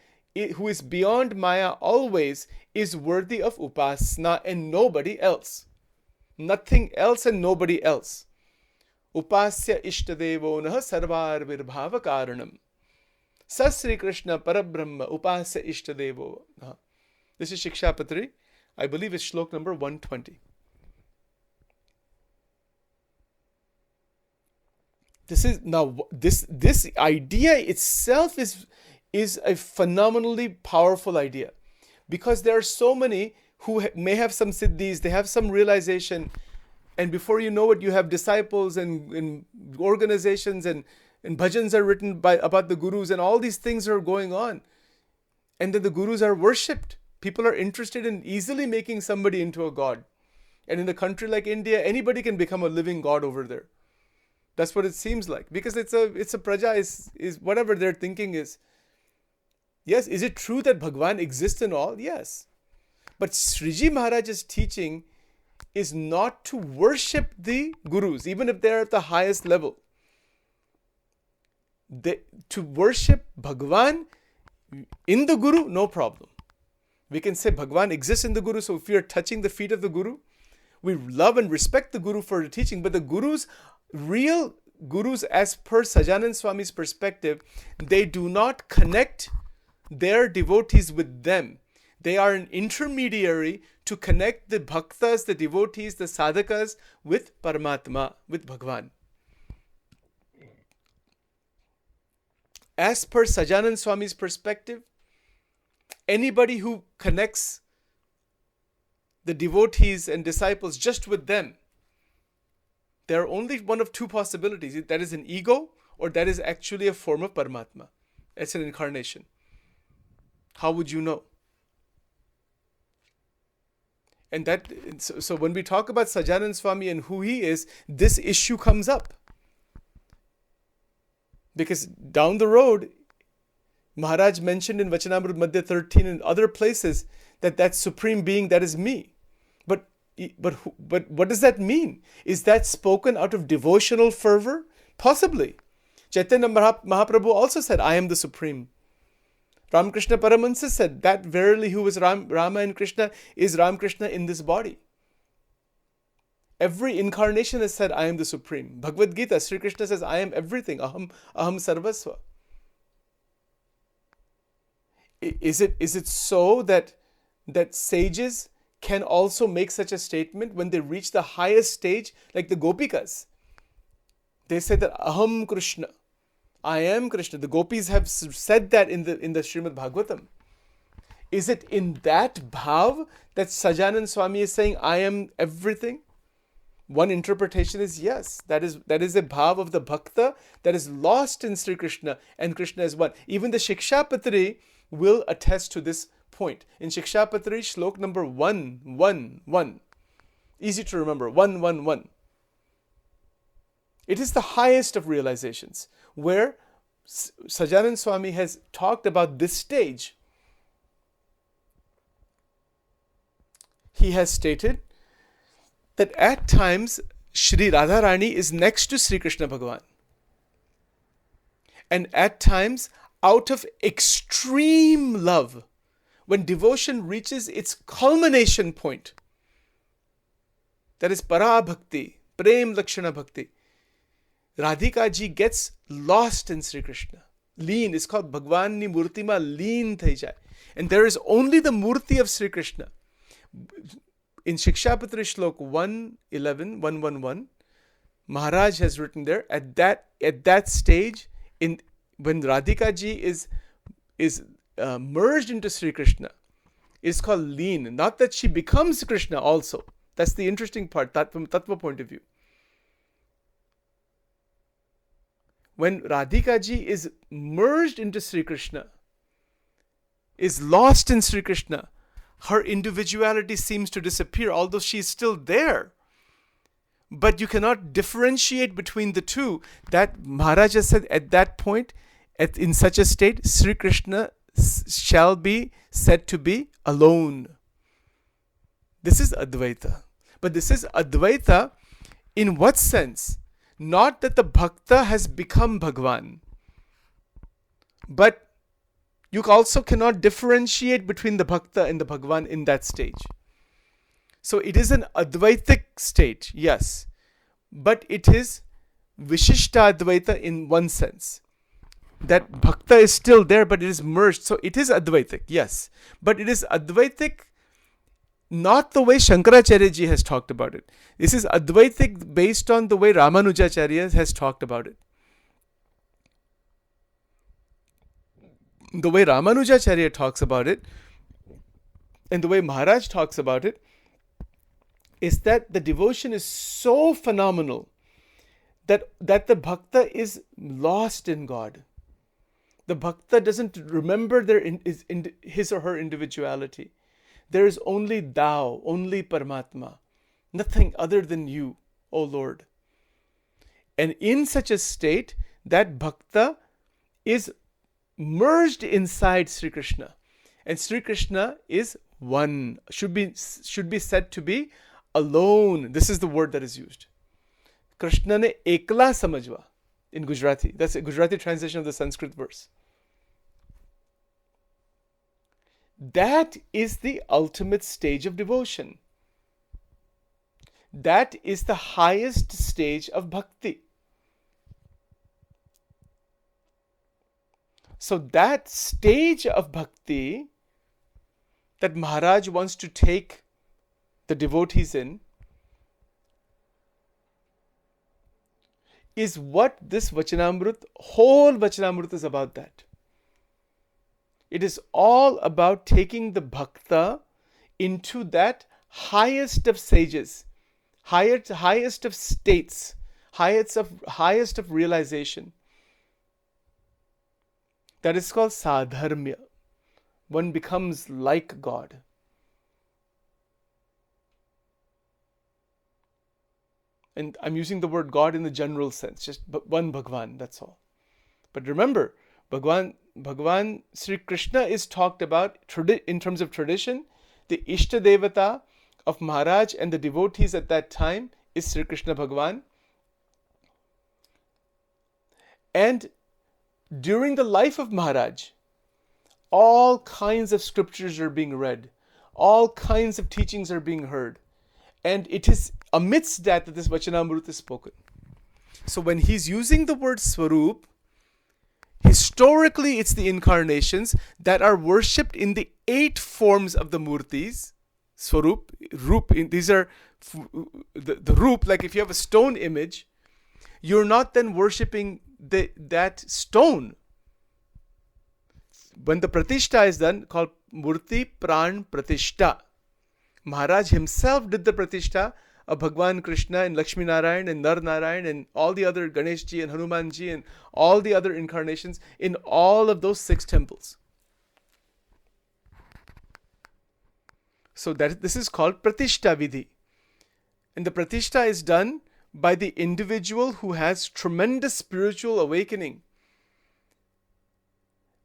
who is beyond Maya always, is worthy of upasana and nobody else. Nothing else and nobody else. Upasya ishtadevo naha sarvar virbhava karanam. Sa Sri Krishna Parabrahma Upasya ishtadevo. This is Shikshapatri. I believe it's shlok number 120. This idea itself is a phenomenally powerful idea, because there are so many who may have some siddhis, they have some realization, and before you know it, you have disciples and organizations and bhajans are written about the gurus, and all these things are going on, and then the gurus are worshipped. People are interested in easily making somebody into a god, and in a country like India, anybody can become a living god over there. That's what it seems like, because it's a praja, is whatever their thinking is. Yes, is it true that Bhagwan exists in all? Yes. But Sriji Maharaj's teaching is not to worship the gurus, even if they're at the highest level. To worship Bhagwan in the guru, no problem. We can say Bhagwan exists in the guru, so if we are touching the feet of the guru, we love and respect the guru for the teaching, but the gurus, real gurus as per Sajanand Swami's perspective, they do not connect their devotees with them. They are an intermediary to connect the bhaktas, the devotees, the sadhakas with Paramatma, with Bhagwan. As per Sajanand Swami's perspective, anybody who connects the devotees and disciples just with them, there are only one of two possibilities. That is an ego, or that is actually a form of Paramatma. It's an incarnation. How would you know? And so when we talk about Sajanand Swami and who he is, this issue comes up. Because down the road, Maharaj mentioned in Vachanamrut Madhya 13 and other places that supreme being, that is me. But what does that mean? Is that spoken out of devotional fervor? Possibly. Chaitanya Mahaprabhu also said, I am the supreme. Ramakrishna Paramahansa said that verily who is Rama and Krishna is Ramakrishna in this body. Every incarnation has said, I am the supreme. Bhagavad Gita, Sri Krishna says, I am everything. Aham sarvasva. Is it so that sages can also make such a statement when they reach the highest stage, like the Gopikas? They say that Aham Krishna, I am Krishna. The gopis have said that in the Srimad Bhagavatam. Is it in that bhav that Sajanand Swami is saying, I am everything? One interpretation is yes. That is a bhav of the bhakta that is lost in Sri Krishna, and Krishna is one. Even the Shikshapatri will attest to this point. In Shikshapatri, shlok number 111. Easy to remember, 111. It is the highest of realizations, where Sajanand Swami has talked about this stage. He has stated that at times Shri Radharani is next to Sri Krishna Bhagavan. And at times out of extreme love, when devotion reaches its culmination point, that is para bhakti, prem lakshana bhakti, Radhika ji gets lost in Sri Krishna. Leen, it's called Bhagwan ni murti ma leen thai jai. And there is only the murti of Sri Krishna. In Shikshapatra Shlok 111, Maharaj has written there, at that stage, when Radhika ji is merged into Sri Krishna, it's called leen. Not that she becomes Krishna also. That's the interesting part, that from Tattva point of view. When Radhika ji is merged into Sri Krishna, is lost in Sri Krishna, her individuality seems to disappear, although she is still there. But you cannot differentiate between the two. That Maharaj has said at that point, in such a state, Sri Krishna shall be said to be alone. This is Advaita. But this is Advaita in what sense? Not that the Bhakta has become Bhagwan, but you also cannot differentiate between the Bhakta and the Bhagwan in that stage. So it is an Advaitic state, yes, but it is Vishishta Advaita in one sense. That Bhakta is still there, but it is merged. So it is Advaitic, yes, but it is Advaitic not the way Shankaracharya ji has talked about it. This is Advaitic based on the way Ramanujacharya has talked about it. The way Ramanujacharya talks about it and the way Maharaj talks about it is that the devotion is so phenomenal that the Bhakta is lost in God. The Bhakta doesn't remember his or her individuality. There is only Thou, only Paramatma, nothing other than You, O Lord. And in such a state, that Bhakta is merged inside Sri Krishna. And Sri Krishna is one, should be said to be alone. This is the word that is used. Krishna ne ekla samajva in Gujarati. That's a Gujarati translation of the Sanskrit verse. That is the ultimate stage of devotion. That is the highest stage of bhakti. So that stage of bhakti that Maharaj wants to take the devotees in is what this Vachanamrut, whole Vachanamrut is about that. It is all about taking the bhakta into that highest of sages, highest of states, highest of realization. That is called sadharmya. One becomes like God. And I'm using the word God in the general sense, just one Bhagwan, that's all. But remember, Bhagwan Sri Krishna is talked about in terms of tradition. The Ishta Devata of Maharaj and the devotees at that time is Sri Krishna Bhagwan. And during the life of Maharaj, all kinds of scriptures are being read. All kinds of teachings are being heard. And it is amidst that this Vachanamrut is spoken. So when he's using the word Swarup, historically it's the incarnations that are worshipped in the 8 forms of the Murtis. Swarup, Rup, these are the Rup, like if you have a stone image, you're not then worshipping that stone. When the Pratishta is done, called Murti Pran Pratishta, Maharaj himself did the Pratishta of Bhagwan Krishna and Lakshmi Narayan and Nar Narayan and all the other Ganesh ji and Hanuman ji and all the other incarnations in all of those 6 temples. So this is called Pratishta Vidhi. And the Pratishta is done by the individual who has tremendous spiritual awakening.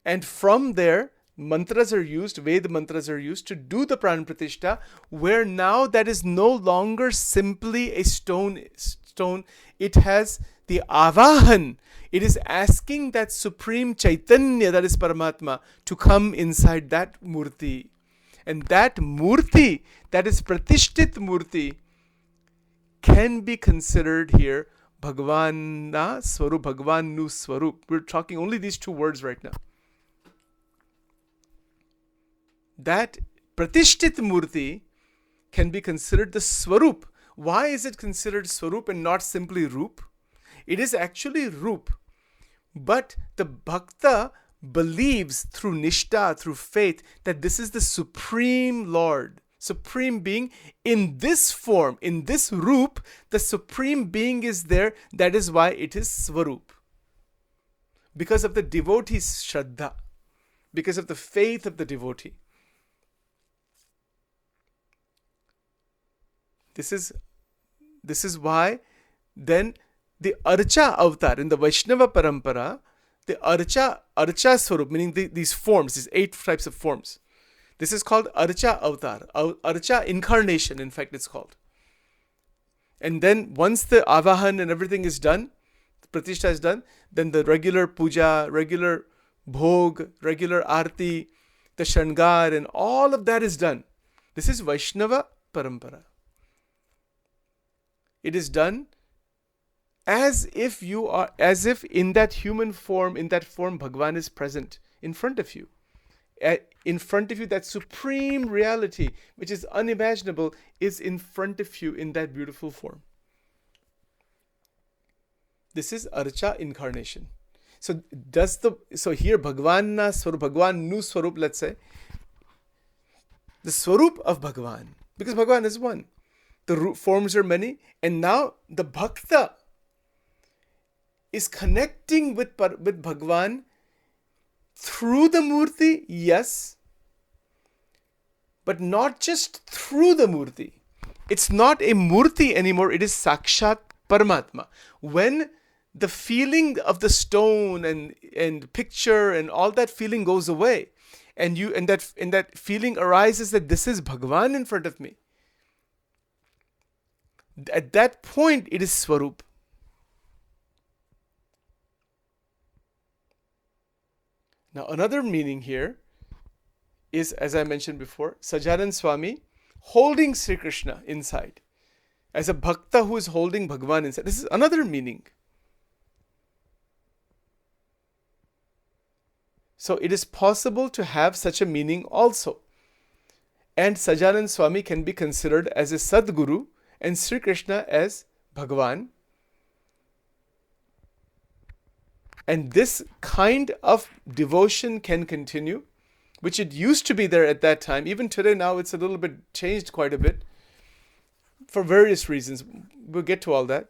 And from there, mantras are used, Ved mantras are used to do the Pran Pratishta, where now that is no longer simply a stone. It has the avahan, it is asking that supreme Chaitanya, that is Paramatma, to come inside that murti. And that murti, that is Pratishthit murti, can be considered here Bhagavana Swarup, Bhagavan Nu Swarup. We're talking only these two words right now. That Pratishthit murti can be considered the Swarup. Why is it considered Swarup and not simply Rup? It is actually Rup. But the Bhakta believes through Nishta, through faith, that this is the Supreme Lord, Supreme Being in this form, in this Rup. The Supreme Being is there. That is why it is Swarup. Because of the devotee's Shraddha, because of the faith of the devotee. This is why then the Archa avatar in the Vaishnava Parampara, the Archa Swarup, meaning these forms, these 8 types of forms. This is called Archa avatar, Archa incarnation, in fact it's called. And then once the Avahan and everything is done, the Pratishtha is done, then the regular puja, regular bhog, regular arti, the Shangar and all of that is done. This is Vaishnava Parampara. It is done as if in that human form, in that form, Bhagavan is present in front of you. In front of you, that supreme reality, which is unimaginable, is in front of you in that beautiful form. This is Archa incarnation. So here Bhagavan Swarup, Bhagavan Nu Swarup, let's say, the Swarup of Bhagavan, because Bhagavan is one. The forms are many, and now the Bhakta is connecting with Bhagavan through the Murti, yes, but not just through the Murti. It's not a Murti anymore, it is Sakshat Paramatma. When the feeling of the stone and picture and all that feeling goes away, and that feeling arises that this is Bhagavan in front of me, at that point it is Swarup. Now another meaning here is, as I mentioned before, Sajanan Swami holding Sri Krishna inside. As a bhakta who is holding Bhagavan inside. This is another meaning. So it is possible to have such a meaning also. And Sajanan Swami can be considered as a Sadguru and Sri Krishna as Bhagavan. And this kind of devotion can continue, which it used to be there at that time. Even today, now it's a little bit changed quite a bit for various reasons. We'll get to all that.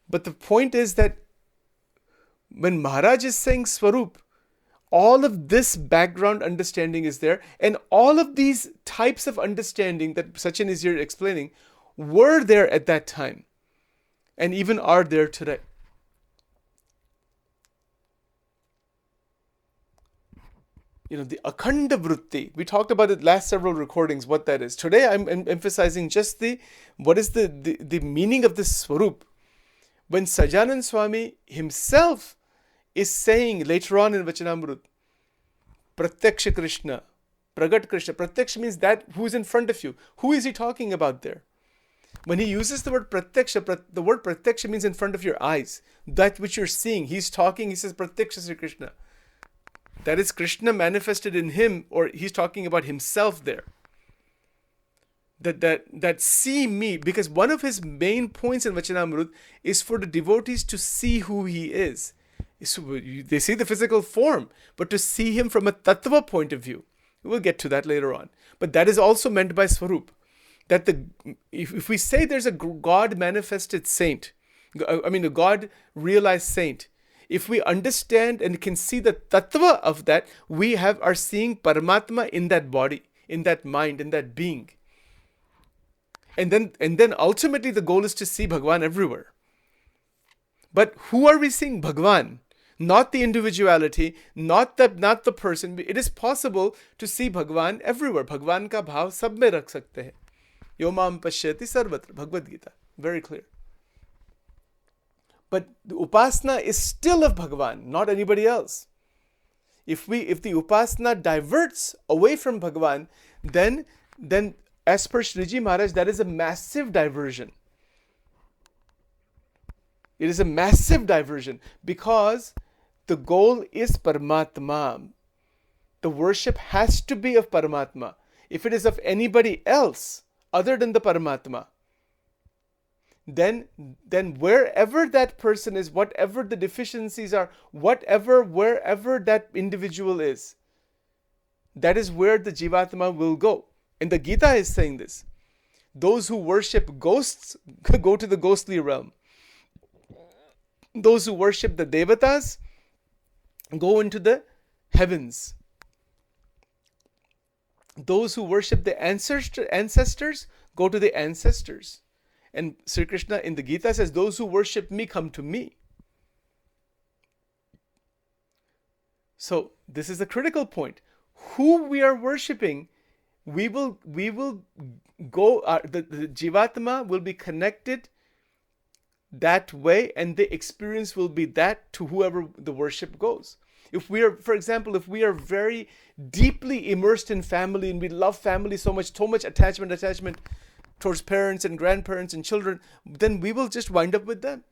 But the point is that when Maharaj is saying Swarup, all of this background understanding is there, and all of these types of understanding that Sachin is here explaining were there at that time, and even are there today. The Akhanda Vritti, we talked about it last several recordings, what that is. Today I'm emphasizing just what is the meaning of this Swarup. When Sajanan Swami himself is saying later on in Vachanamrut, Pratyaksha Krishna, Pragat Krishna. Pratyaksha means that who is in front of you. Who is he talking about there? When he uses the word Pratyaksha, the word Pratyaksha means in front of your eyes. That which you're seeing. He's talking, he says Pratyaksha Sri Krishna. That is Krishna manifested in him, or he's talking about himself there. That see me, because one of his main points in Vachanamrut is for the devotees to see who he is. So they see the physical form, but to see him from a tattva point of view. We'll get to that later on. But that is also meant by Swarup. That if we say there's a God manifested saint, a God realized saint, if we understand and can see the tattva of that, we are seeing Paramatma in that body, in that mind, in that being. And then ultimately the goal is to see Bhagavan everywhere. But who are we seeing? Bhagavan. Not the individuality, not the person. It is possible to see Bhagavan everywhere. Bhagavan ka bhav sab mein rakh sakte hain. Yo mam pashyati sarvatra. Bhagavad Gita. Very clear. But the upasana is still of Bhagavan, not anybody else. If the upasana diverts away from Bhagavan, then as per Shriji Maharaj, that is a massive diversion. It is a massive diversion because the goal is Paramatma. The worship has to be of Paramatma. If it is of anybody else other than the Paramatma, then wherever that person is, whatever the deficiencies are, wherever that individual is, that is where the Jivatma will go. And the Gita is saying this. Those who worship ghosts go to the ghostly realm. Those who worship the Devatas go into the heavens. Those who worship the ancestors go to the ancestors. And Sri Krishna in the Gita says, those who worship me come to me. So this is a critical point. Who we are worshipping, we will go, the Jivatma will be connected that way, and the experience will be that to whoever the worship goes. If we are, for example, if we are very deeply immersed in family and we love family so much attachment towards parents and grandparents and children, then we will just wind up with them.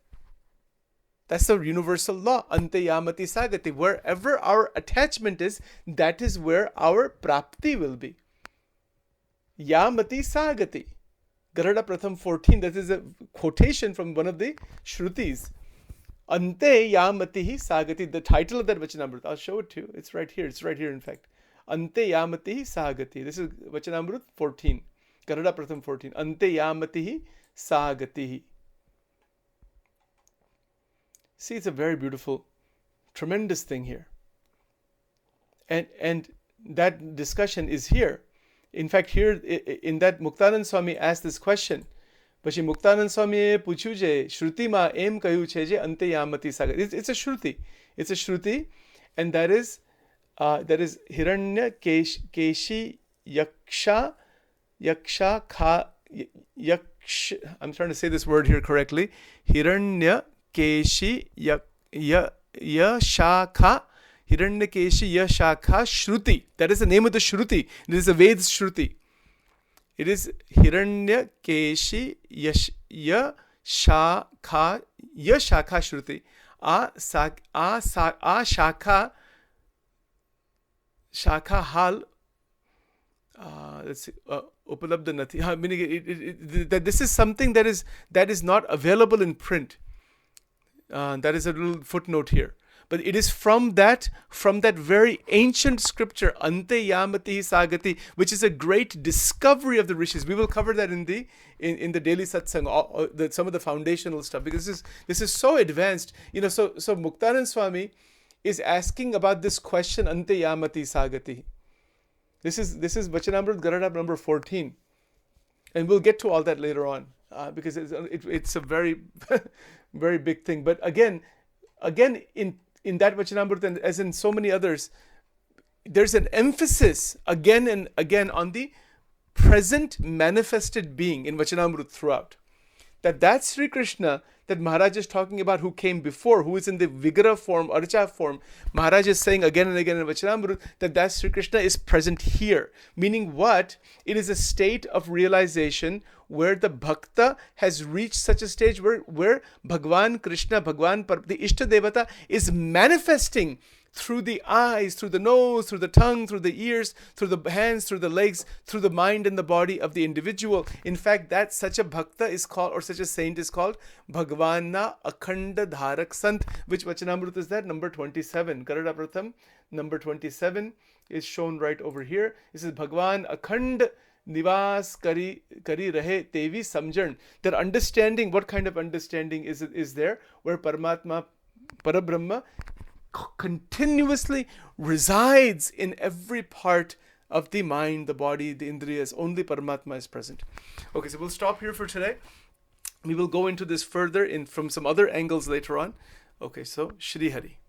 That's the universal law. Ante yamati sagati. Wherever our attachment is, that is where our prapti will be. Yamati sagati. Garada Pratham 14, that is a quotation from one of the Shrutis. Ante yamati sagati. The title of that Vachanamrut, I'll show it to you. It's right here. In fact. Ante yamati sagati. This is Vachanamrut 14. Garada Pratham 14. Ante yamati sagati. See, it's a very beautiful, tremendous thing here. And that discussion is here. In fact, here in that Muktanand Swami asked this question. Pachi Muktanand Swami puchu je Shruti ma em kayu che je ante yamati sagati. It's a Shruti. It's a Shruti, and that is Hiranya Keshi Yaksha Kha Yaksh. I'm trying to say this word here correctly. Hiranya Keshi Yashakha Hiranyakeshi Yashakha Shruti. That is the name of the Shruti. It is a Ved's Shruti. It is Hiranyakeshi Yashakha Shruti. Shakha Hal. Let's see. Upalabdha Nati. Meaning that this is something that is not available in print. That is a little footnote here. But it is from that very ancient scripture, Ante Yamati Sagati, which is a great discovery of the rishis. We will cover that in the daily satsang, some of the foundational stuff, because this is so advanced. So Muktanand Swami is asking about this question, Ante Yamati Sagati. This is Vachanamrut Garada number 14. And we'll get to all that later on, because it's a very, very big thing. But again, in that Vachanamrut, and as in so many others, there's an emphasis again and again on the present manifested being in Vachanamrut throughout. That's Sri Krishna that Maharaj is talking about, who came before, who is in the Vigraha form, Archa form. Maharaj is saying again and again in Vachanamrut that Sri Krishna is present here. Meaning what? It is a state of realization where the Bhakta has reached such a stage where Bhagwan Krishna, the Ishta Devata, is manifesting through the eyes, through the nose, through the tongue, through the ears, through the hands, through the legs, through the mind and the body of the individual. In fact, that such a Bhakta is called, or such a saint is called, Bhagavana Akhanda Dharak Sant. Which Vachanamrut is that? Number 27. Garada Pratham, number 27 is shown right over here. It says, Bhagwan Akhand Nivas Kari Rahe Tevi Samjan. Their understanding, what kind of understanding is there? Where Paramatma, Parabrahma, continuously resides in every part of the mind, the body, the indriyas. Only Paramatma is present. Okay, so we'll stop here for today. We will go into this further from some other angles later on. Okay, so Shri Hari.